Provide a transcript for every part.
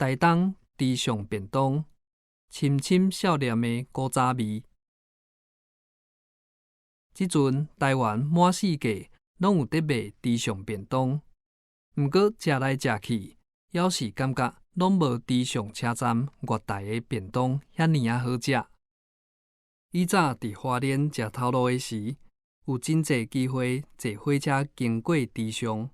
台东猪上便当，深深少年的古早味。即阵台湾满世界拢有伫卖猪上便当，毋过食来食去，还是感觉拢无猪上车站月台的便当遐尼好食。以早伫花莲食头路的时，有真侪机会坐火车经过猪上，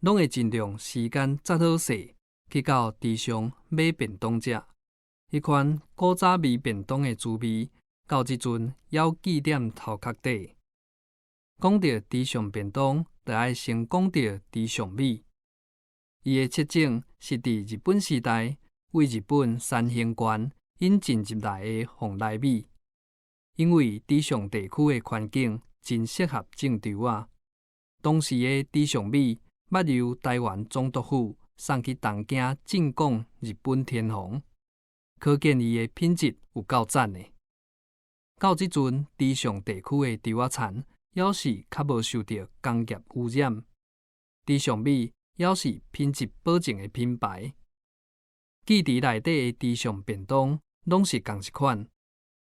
拢会尽量时间择好势，去到猪上买便当食。迄款古早味便当的滋味，到即阵犹记念头壳底。讲到猪上便当，就爱先讲到猪上米。伊的切种是伫日本时代为日本山形县引进入来的凤梨米。因为猪上地区的环境真适合种猪仔，当时的猪上米捌由台湾总督府送去东京进贡日本天皇，可见伊的品质有够赞的。到即阵，猪上地区的猪仔田还是较无受到工业污染，猪上米还是品质保证的品牌。记忆内底的猪上便当拢是同一款。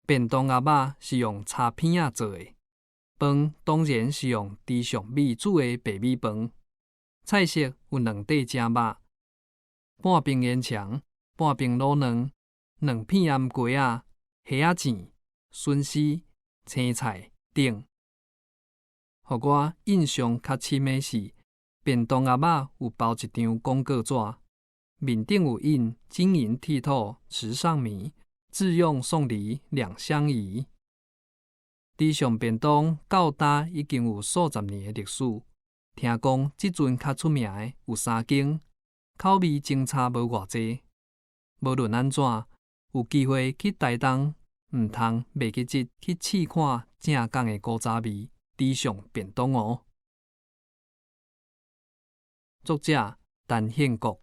便当鸭肉是用叉片仔做的，饭当然是用猪上米煮的白米饭。菜色有两块蒸肉、半冰烟肠、半冰卤卵、两片腌鸡仔、虾仔糋、笋丝、青菜等。互我印象较深的是，便当鸭肉有包一张广告纸，面顶有印“晶莹剔透，时尚迷”。自用送礼两相宜。猪上便当到今已经有数十年的历史。听讲即阵较出名的有3间，口味真差无偌济。无论安怎，有机会去台东，毋通袂记即去试看正港的古早味猪上便当哦。作者陈宪国。